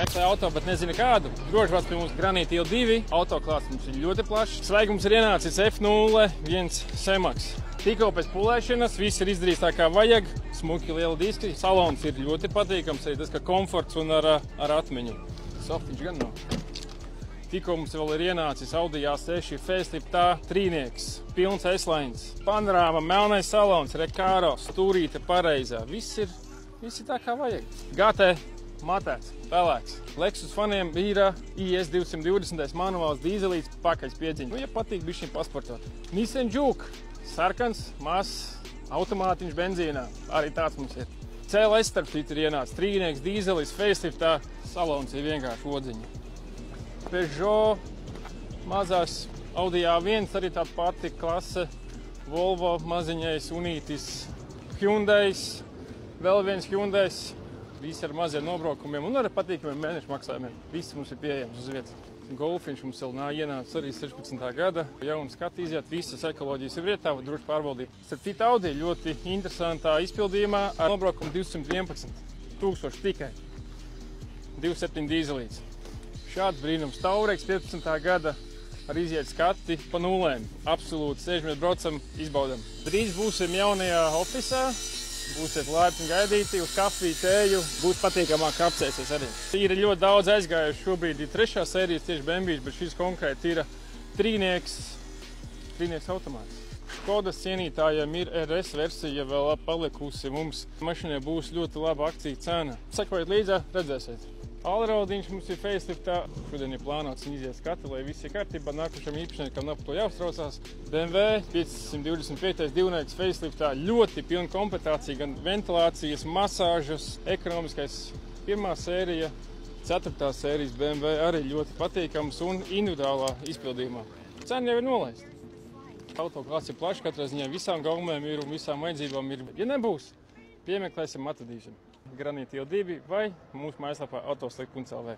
Meklē auto, bet nezinu kādu. Drošvārds pie mums Granīta iela 2. Autoklāsts mums ir ļoti plašs. Svaigums ir ienācis F01 Semax. Tikko pēc pulēšanas viss ir izdarīts tā kā vajag. Smuki liela diski. Salons ir ļoti patīkams, arī tas, ka komforts un ar atmiņu. Softiņš gan nav. Tikko mums vēl ir ienācis Audi A6 faceliftā trīnieks. Pilns S-lines. Panorāma, melnais salons, Recaro, stūrīte pareizā. Viss ir tā kā vajag. GT matēts, pelēks. Lexus faniem ir IS 220 manuāls dīzelīts pakaļs piedziņš. Ja patīk bišķiņ pasportot. Nissan Juke, sarkans, mazs automātiņš benzīnā. Arī tāds mums ir. CLS starp citu ir ienācis trīnieks, dīzelis, faceliftā. Salons ir vienkārši odziņa. Peugeot, mazās Audi A1, arī tā pati klase. Volvo, maziņais, Unītis, Hyundais, vēl viens Hyundais. Visi ar maziem nobraukumiem un ar patīkamiem mēnešu maksājumiem. Viss mums ir pieejams uz vietas. Golfiņš mums vēl ienācis arī 16. gada. Jaunu skatu iziet, visas ekoloģijas ir vietā, droši pārbaudīt. Starp citu Audi ļoti interesantā izpildījumā ar nobraukumu 211 000 tikai. 2.7 dīzelīts. Šāds brīnums. Taureks 15. gada ar iziet skati pa nulēm. Absolūti sēžamies, braucam, izbaudam. Drīz būsim jaunajā ofisā. Būsiet laipni gaidīti uz kafiju, tēju, būs patīkamāk apsēsties arī. Ir ļoti daudz aizgājuši, šobrīd ir 3. sērijas tieši BMW, bet šis konkrēti ir trīnieks automāts. Škodas cienītājiem ir RS versija vēl palikusi mums. Mašīnai būs ļoti laba akcija cena. Sekojiet līdzā, redzēsiet. Allroadiņš mums ir faceliftā. Šodien ir plānots iziet skati, lai viss ir kārtībā. Nākušam īpašniekam nav par to jāuztraucās. BMW 525. divnieks faceliftā ļoti pilna komplektācija, gan ventilācijas, masāžas, ekonomiskais 1. sērija, 4. sērijas BMW arī ļoti patīkams un individuālā izpildījumā. Cena jau ir nolaista. Autoklāsts ir plašs, katrā ziņā visām gaumēm ir un visām vajadzībām ir. Ja nebūs, piemeklēsim, atradīsim. Granīta iela 2 vai mūsu mājaslapā autoslikt.lv.